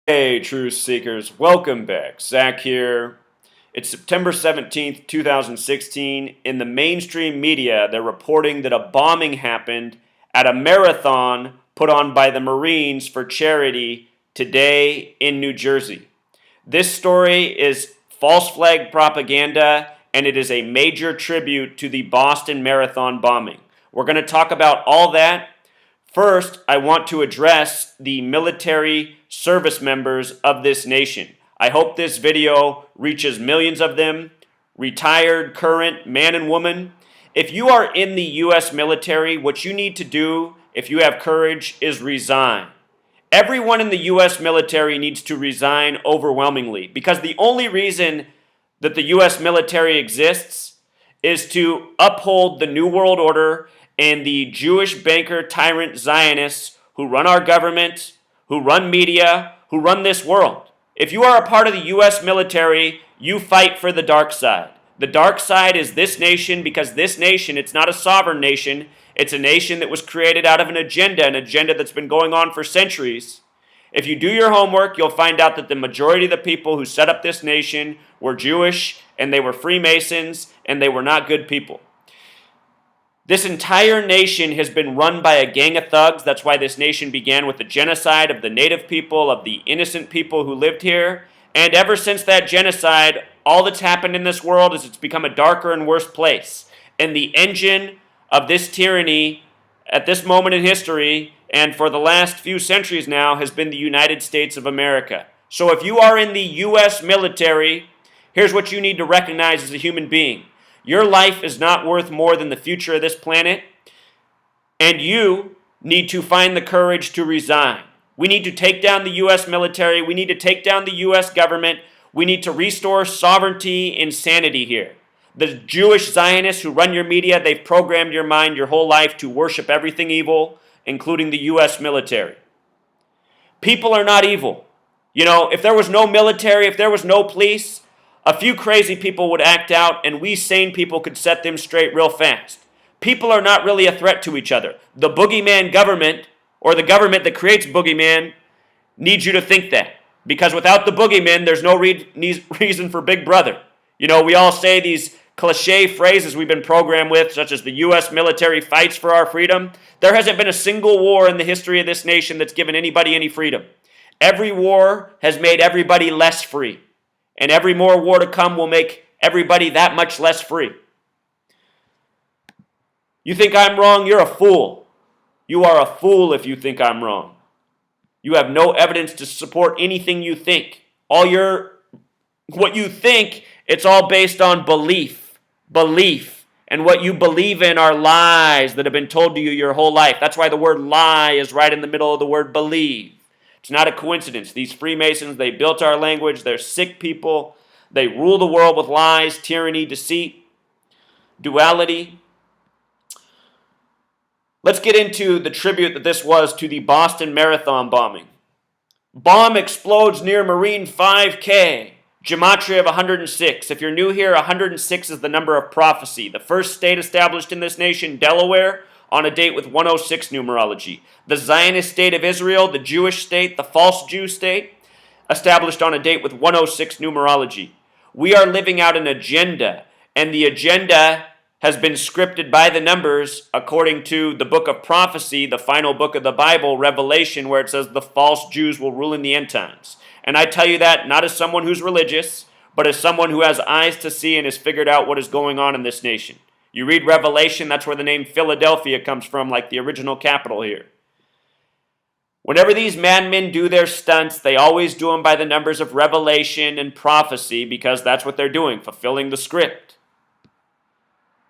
Hey, truth seekers, welcome back. Zach here. It's September 17th, 2016. In the mainstream media, they're reporting that a bombing happened at a marathon put on by the Marines for charity today in New Jersey. This story is false flag propaganda, and it is a major tribute to the Boston Marathon bombing. We're going to talk about all that. First, I want to address the military service members of this nation. I hope this video reaches millions of them, retired, current, man and woman. If you are in the U.S. military, what you need to do, if you have courage, is resign. Everyone in the U.S. military needs to resign overwhelmingly because the only reason that the U.S. military exists is to uphold the New World Order and the Jewish banker tyrant Zionists who run our government, who run media, who run this world. If you are a part of the U.S. military, you fight for the dark side. The dark side is this nation because this nation, it's not a sovereign nation. It's a nation that was created out of an agenda that's been going on for centuries. If you do your homework, you'll find out that the majority of the people who set up this nation were Jewish, and they were Freemasons, and they were not good people. This entire nation has been run by a gang of thugs. That's why this nation began with the genocide of the native people, of the innocent people who lived here. And ever since that genocide, all that's happened in this world is it's become a darker and worse place. And the engine of this tyranny at this moment in history, and for the last few centuries now, has been the United States of America. So if you are in the U.S. military, here's what you need to recognize as a human being. Your life is not worth more than the future of this planet, and you need to find the courage to resign. We need to take down the U.S. military. We need to take down the U.S. government. We need to restore sovereignty and sanity here. The Jewish Zionists who run your media, they've programmed your mind your whole life to worship everything evil, including the U.S. military. People are not evil. You know, if there was no military, if there was no police, a few crazy people would act out, and we sane people could set them straight real fast. People are not really a threat to each other. The boogeyman government, or the government that creates boogeyman, needs you to think that. Because without the boogeyman, there's no reason for Big Brother. You know, we all say these cliche phrases we've been programmed with, such as the U.S. military fights for our freedom. There hasn't been a single war in the history of this nation that's given anybody any freedom. Every war has made everybody less free. And every more war to come will make everybody that much less free. You think I'm wrong? You're a fool. You are a fool if you think I'm wrong. You have no evidence to support anything you think. What you think, it's all based on belief. Belief. And what you believe in are lies that have been told to you your whole life. That's why the word lie is right in the middle of the word believe. It's not a coincidence. These Freemasons, they built our language. They're sick people. They rule the world with lies, tyranny, deceit, duality. Let's get into the tribute that this was to the Boston Marathon bombing. Bomb explodes near Marine 5K. Gematria of 106. If you're new here, 106 is the number of prophecy. The first state established in this nation, Delaware, on a date with 106 numerology. The Zionist state of Israel, the Jewish state, the false Jew state, established on a date with 106 numerology. We are living out an agenda, and the agenda has been scripted by the numbers according to the book of prophecy, the final book of the Bible, Revelation, where it says the false Jews will rule in the end times. And I tell you that not as someone who's religious, but as someone who has eyes to see and has figured out what is going on in this nation. You read Revelation, that's where the name Philadelphia comes from, like the original capital here. Whenever these madmen do their stunts, they always do them by the numbers of Revelation and prophecy because that's what they're doing, fulfilling the script.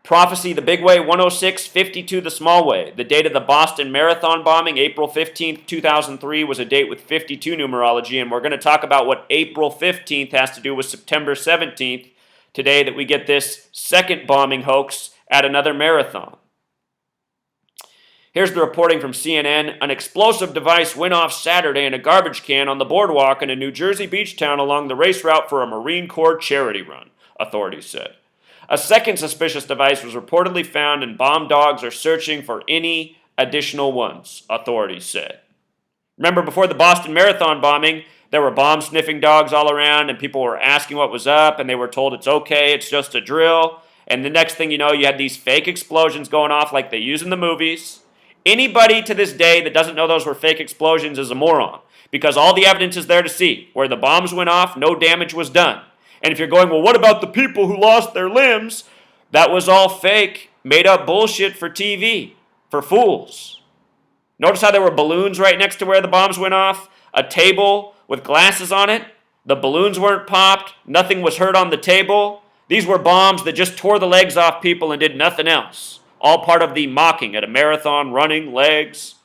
Prophecy, the big way, 106, 52, the small way. The date of the Boston Marathon bombing, April 15th, 2003, was a date with 52 numerology, and we're going to talk about what April 15th has to do with September 17th, today that we get this second bombing hoax at another marathon. Here's the reporting from CNN. An explosive device went off Saturday in a garbage can on the boardwalk in a New Jersey beach town along the race route for a Marine Corps charity run, authorities said. A second suspicious device was reportedly found, and bomb dogs are searching for any additional ones, authorities said. Remember, before the Boston Marathon bombing, there were bomb sniffing dogs all around, and people were asking what was up, and they were told it's okay, it's just a drill. And the next thing you know, you had these fake explosions going off like they use in the movies. Anybody to this day that doesn't know those were fake explosions is a moron, because all the evidence is there to see. Where the bombs went off, no damage was done. And if you're going, well, what about the people who lost their limbs? That was all fake, made up bullshit for TV, for fools. Notice how there were balloons right next to where the bombs went off? A table with glasses on it. The balloons weren't popped. Nothing was hurt on the table. These were bombs that just tore the legs off people and did nothing else. All part of the mocking at a marathon, running, legs.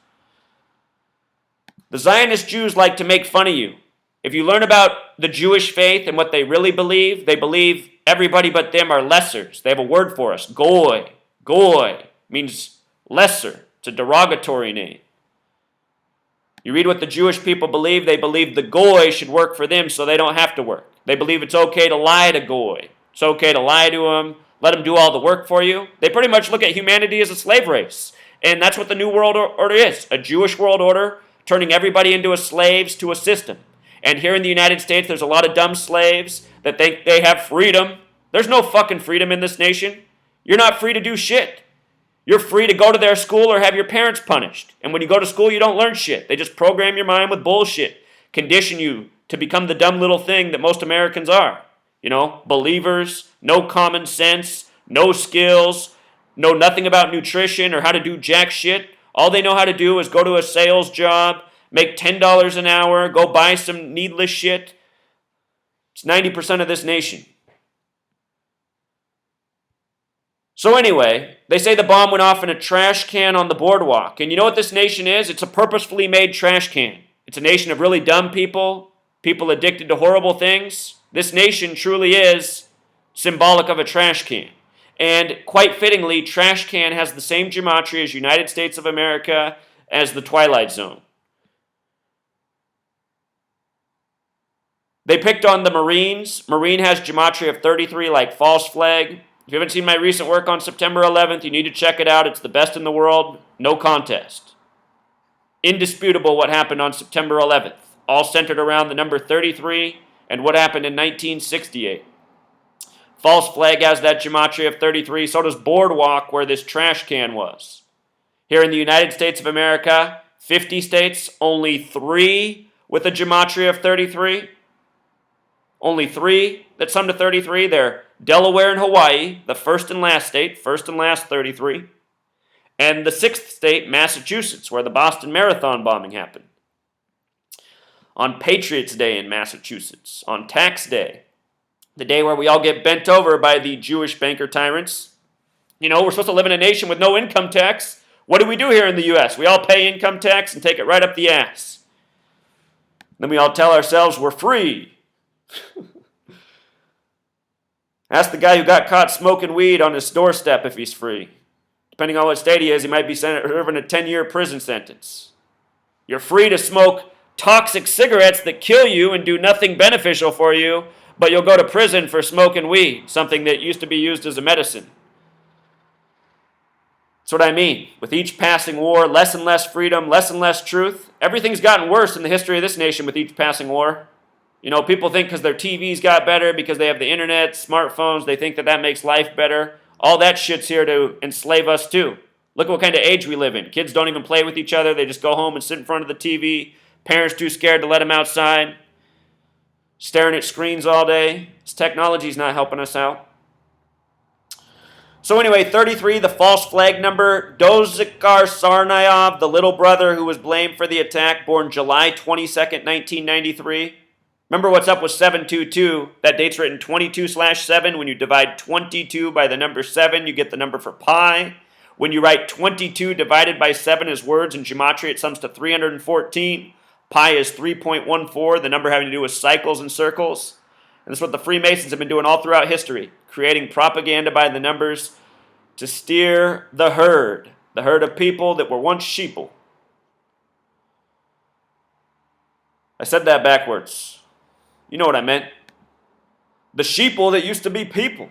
The Zionist Jews like to make fun of you. If you learn about the Jewish faith and what they really believe, they believe everybody but them are lessers. They have a word for us, goy. Goy means lesser. It's a derogatory name. You read what the Jewish people believe, they believe the goy should work for them so they don't have to work. They believe it's okay to lie to goy. It's okay to lie to them, let them do all the work for you. They pretty much look at humanity as a slave race. And that's what the New World Order is, a Jewish world order turning everybody into slaves to a system. And here in the United States, there's a lot of dumb slaves that think they have freedom. There's no fucking freedom in this nation. You're not free to do shit. You're free to go to their school or have your parents punished. And when you go to school, you don't learn shit. They just program your mind with bullshit, condition you to become the dumb little thing that most Americans are. You know, believers, no common sense, no skills, know nothing about nutrition or how to do jack shit. All they know how to do is go to a sales job, make $10 an hour, go buy some needless shit. It's 90% of this nation. So anyway, they say the bomb went off in a trash can on the boardwalk. And you know what this nation is? It's a purposefully made trash can. It's a nation of really dumb people, people addicted to horrible things. This nation truly is symbolic of a trash can. And quite fittingly, trash can has the same gematria as United States of America as the Twilight Zone. They picked on the Marines. Marine has gematria of 33 like false flag. If you haven't seen my recent work on September 11th, you need to check it out. It's the best in the world. No contest. Indisputable what happened on September 11th. All centered around the number 33 and what happened in 1968. False flag has that gematria of 33. So does Boardwalk, where this trash can was. Here in the United States of America, 50 states, only 3 with a gematria of 33. Only 3 that sum to 33. They're Delaware and Hawaii, the first and last state, first and last 33. And the 6th state, Massachusetts, where the Boston Marathon bombing happened. On Patriots' Day in Massachusetts, on Tax Day, the day where we all get bent over by the Jewish banker tyrants. You know, we're supposed to live in a nation with no income tax. What do we do here in the U.S.? We all pay income tax and take it right up the ass. Then we all tell ourselves we're free. Ask the guy who got caught smoking weed on his doorstep if he's free. Depending on what state he is, he might be serving a 10-year prison sentence. You're free to smoke toxic cigarettes that kill you and do nothing beneficial for you, but you'll go to prison for smoking weed, something that used to be used as a medicine. That's what I mean. With each passing war, less and less freedom, less and less truth. Everything's gotten worse in the history of this nation with each passing war. You know, people think because their TVs got better, because they have the internet, smartphones, they think that that makes life better. All that shit's here to enslave us too. Look at what kind of age we live in. Kids don't even play with each other. They just go home and sit in front of the TV. Parents too scared to let them outside. Staring at screens all day. This technology's not helping us out. So anyway, 33, the false flag number. Dozikar Sarnayev, the little brother who was blamed for the attack, born July 22nd, 1993. Remember what's up with 722. That date's written 22/7. When you divide 22 by the number 7, you get the number for pi. When you write 22 divided by 7 as words in gematria, it sums to 314. Pi is 3.14, the number having to do with cycles and circles. And that's what the Freemasons have been doing all throughout history, creating propaganda by the numbers to steer the herd of people that were once sheeple. I said that backwards. You know what I meant. The sheeple that used to be people.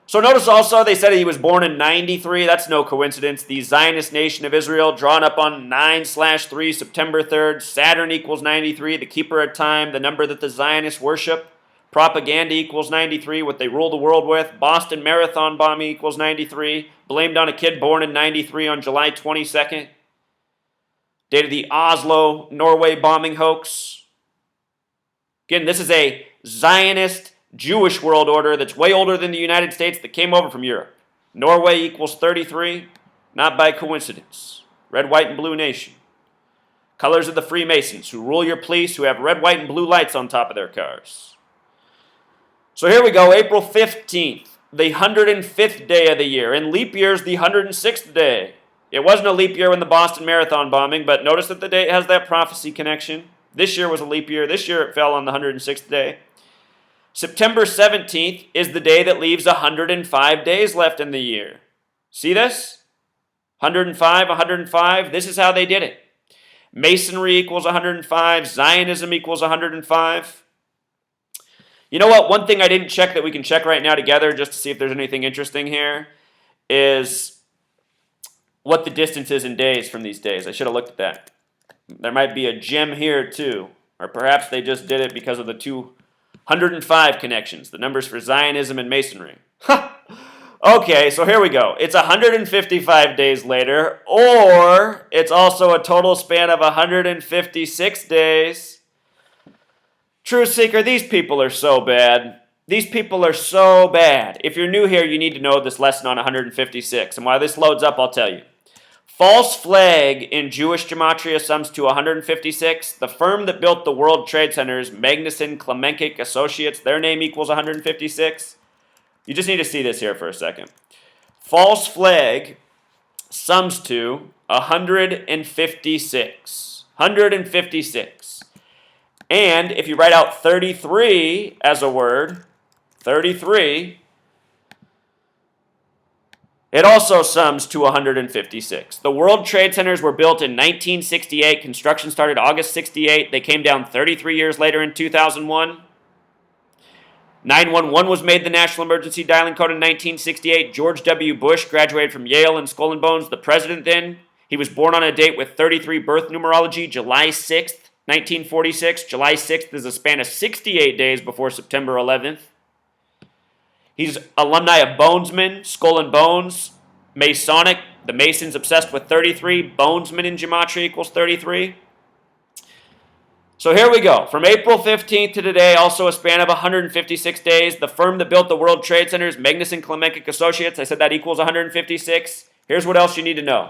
So notice also they said he was born in 93. That's no coincidence. The Zionist nation of Israel, drawn up on 9/3, September 3rd. Saturn equals 93, the keeper of time, the number that the Zionists worship. Propaganda equals 93, what they rule the world with. Boston Marathon bombing equals 93. Blamed on a kid born in 93 on July 22nd. Date of the Oslo, Norway bombing hoax. Again, this is a Zionist Jewish world order that's way older than the United States that came over from Europe. Norway equals 33, not by coincidence. Red, white, and blue nation. Colors of the Freemasons, who rule your police, who have red, white, and blue lights on top of their cars. So here we go, April 15th, the 105th day of the year. In leap years, the 106th day. It wasn't a leap year when the Boston Marathon bombing, but notice that the date has that prophecy connection. This year was a leap year. This year it fell on the 106th day. September 17th is the day that leaves 105 days left in the year. See this? 105, 105. This is how they did it. Masonry equals 105. Zionism equals 105. You know what? One thing I didn't check that we can check right now together just to see if there's anything interesting here is what the distance is in days from these days. I should have looked at that. There might be a gem here too. Or perhaps they just did it because of the 205 connections, the numbers for Zionism and Masonry. Okay, so here we go. It's 155 days later, or it's also a total span of 156 days. Truth Seeker, these people are so bad. These people are so bad. If you're new here, you need to know this lesson on 156. And while this loads up, I'll tell you. False flag in Jewish gematria sums to 156. The firm that built the World Trade Centers, Magnuson Klemenkic Associates, their name equals 156. You just need to see this here for a second. False flag sums to 156. 156. And if you write out 33 as a word, 33, it also sums to 156. The World Trade Centers were built in 1968. Construction started August 68. They came down 33 years later in 2001. 911 was made the national emergency dialing code in 1968. George W. Bush graduated from Yale and Skull and Bones, the president then. He was born on a date with 33 birth numerology, July 6th. 1946, July 6th is a span of 68 days before September 11th. He's alumni of Bonesman, Skull and Bones, Masonic, the Masons obsessed with 33, Bonesman in gematria equals 33. So here we go. From April 15th to today, also a span of 156 days. The firm that built the World Trade Centers, Magnuson Klemenkic Associates, I said that equals 156. Here's what else you need to know.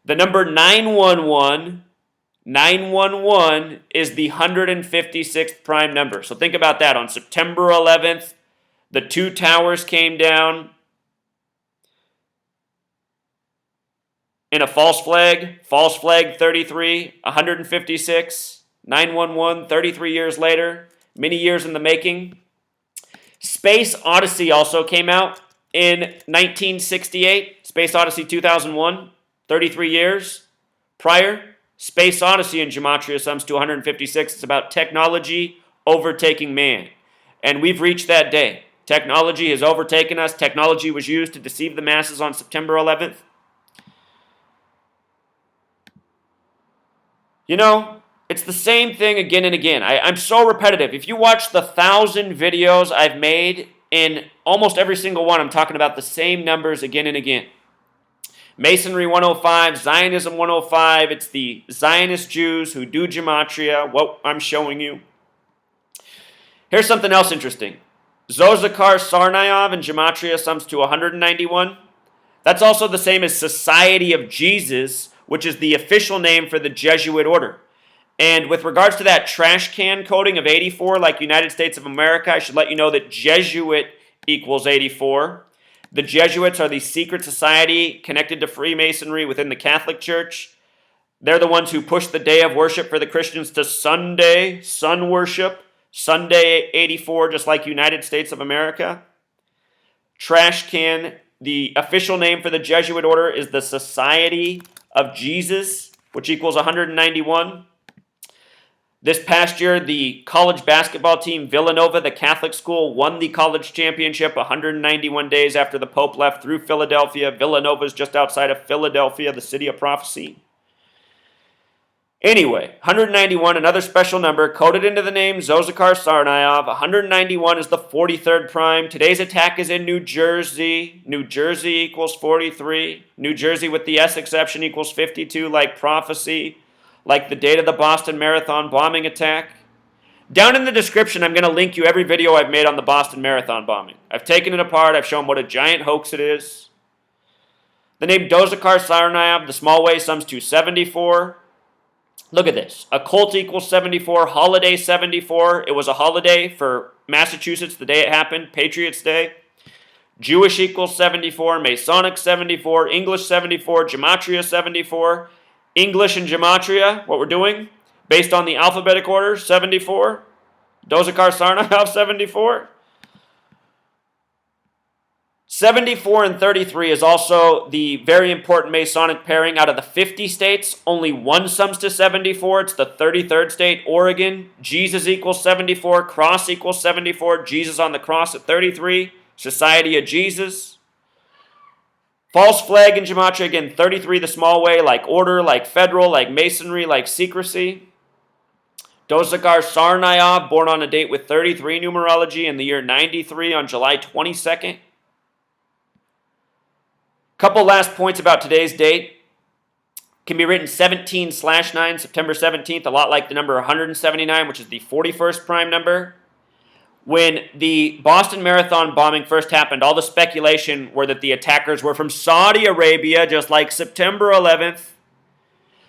The number 911 is the 156th prime number. So think about that. On September 11th, the two towers came down in a false flag 33, 156, 911, 33 years later, many years in the making. Space Odyssey also came out in 1968, Space Odyssey 2001, 33 years prior. Space Odyssey in gematria sums to 156. It's about technology overtaking man. And we've reached that day. Technology has overtaken us. Technology was used to deceive the masses on September 11th. You know, it's the same thing again and again. I'm so repetitive. If you watch the 1,000 videos I've made, in almost every single one, I'm talking about the same numbers again and again. Masonry 105, Zionism 105. It's the Zionist Jews who do gematria, what I'm showing you. Here's something else interesting. Zozakar Sarnaev in gematria sums to 191. That's also the same as Society of Jesus, which is the official name for the Jesuit order. And with regards to that trash can coding of 84, like United States of America, I should let you know that Jesuit equals 84. The Jesuits are the secret society connected to Freemasonry within the Catholic Church. They're the ones who pushed the day of worship for the Christians to Sunday, sun worship, Sunday 84, just like United States of America. Trash can, the official name for the Jesuit order is the Society of Jesus, which equals 191. This past year, the college basketball team Villanova, the Catholic school, won the college championship 191 days after the Pope left through Philadelphia. Villanova is just outside of Philadelphia, the city of prophecy. Anyway, 191, another special number, coded into the name Zozakar Tsarnaev. 191 is the 43rd prime. Today's attack is in New Jersey. New Jersey equals 43. New Jersey with the S exception equals 52, like prophecy, like the date of the Boston Marathon bombing attack. Down in the description, I'm going to link you every video I've made on the Boston Marathon bombing. I've taken it apart. I've shown what a giant hoax it is. The name Zozakar Tsarnaev, the small way, sums to 74. Look at this. Occult equals 74. Holiday 74. It was a holiday for Massachusetts the day it happened. Patriots Day. Jewish equals 74. Masonic 74. English 74. Gematria 74. English and Gematria, what we're doing, based on the alphabetic order, 74. Zozakar Tsarnaev, 74. 74 and 33 is also the very important Masonic pairing. Out of the 50 states, only one sums to 74. It's the 33rd state, Oregon. Jesus equals 74. Cross equals 74. Jesus on the cross at 33. Society of Jesus. False flag in Gematria, again, 33 the small way, like order, like federal, like masonry, like secrecy. Zozakar Tsarnaev, born on a date with 33 numerology in the year 93 on July 22nd. Couple last points about today's date. Can be written 17/9, September 17th, a lot like the number 179, which is the 41st prime number. When the Boston Marathon bombing first happened, all the speculation were that the attackers were from Saudi Arabia, just like September 11th.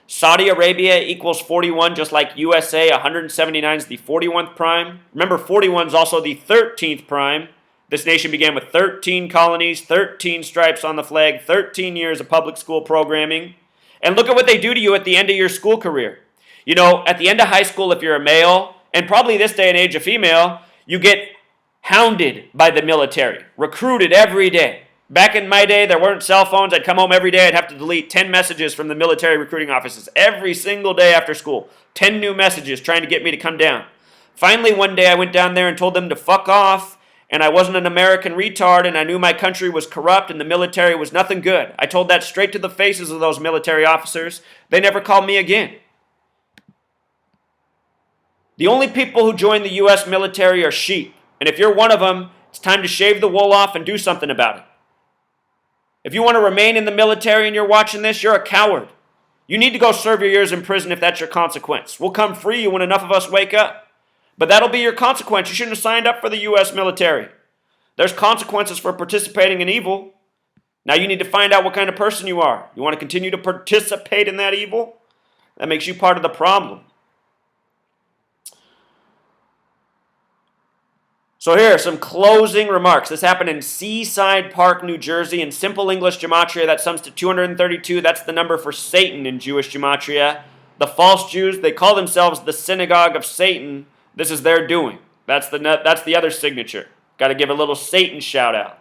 Saudi Arabia equals 41, just like USA. 179 is the 41th prime. Remember, 41 is also the 13th prime. This nation began with 13 colonies, 13 stripes on the flag, 13 years of public school programming. And look at what they do to you at the end of your school career. You know, at the end of high school, if you're a male, and probably this day and age a female, you get hounded by the military, recruited every day. Back in my day, there weren't cell phones. I'd come home every day. I'd have to delete 10 messages from the military recruiting offices every single day after school. 10 new messages trying to get me to come down. Finally, one day I went down there and told them to fuck off, and I wasn't an American retard, and I knew my country was corrupt and the military was nothing good. I told that straight to the faces of those military officers. They never called me again. The only people who join the U.S. military are sheep. And if you're one of them, it's time to shave the wool off and do something about it. If you want to remain in the military and you're watching this, you're a coward. You need to go serve your years in prison if that's your consequence. We'll come free you when enough of us wake up. But that'll be your consequence. You shouldn't have signed up for the U.S. military. There's consequences for participating in evil. Now you need to find out what kind of person you are. You want to continue to participate in that evil? That makes you part of the problem. So here are some closing remarks. This happened in Seaside Park, New Jersey. In simple English Gematria, that sums to 232. That's the number for Satan in Jewish Gematria. The false Jews, they call themselves the synagogue of Satan. This is their doing. That's the other signature. Got to give a little Satan shout out.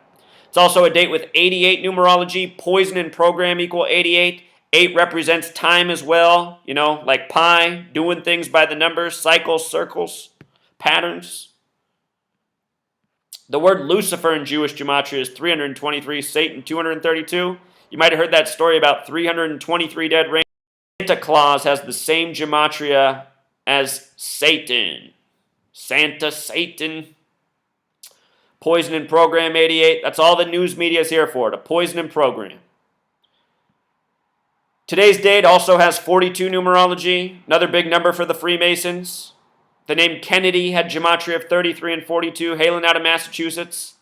It's also a date with 88 numerology. Poison and program equal 88. 8 represents time as well. You know, like pi, doing things by the numbers, cycles, circles, patterns. The word Lucifer in Jewish Gematria is 323, Satan 232. You might have heard that story about 323 dead rain. Santa Claus has the same Gematria as Satan. Santa, Satan. Poison and program 88. That's all the news media is here for, to poison and program. Today's date also has 42 numerology, another big number for the Freemasons. The name Kennedy had Gematria of 33 and 42, hailing out of Massachusetts.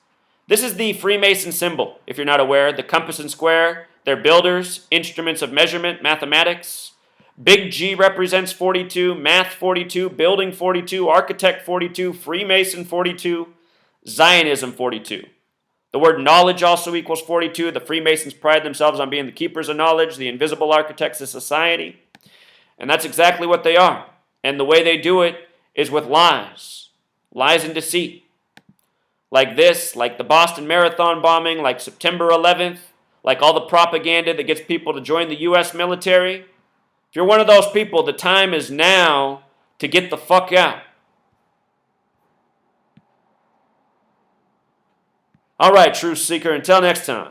This is the Freemason symbol, if you're not aware. The compass and square, they're builders, instruments of measurement, mathematics. Big G represents 42, math 42, building 42, architect 42, Freemason 42, Zionism 42. The word knowledge also equals 42. The Freemasons pride themselves on being the keepers of knowledge, the invisible architects of society. And that's exactly what they are. And the way they do it is with lies and deceit. Like this, like the Boston Marathon bombing, like September 11th, like all the propaganda that gets people to join the U.S. military. If you're one of those people, the time is now to get the fuck out. All right, truth seeker, until next time.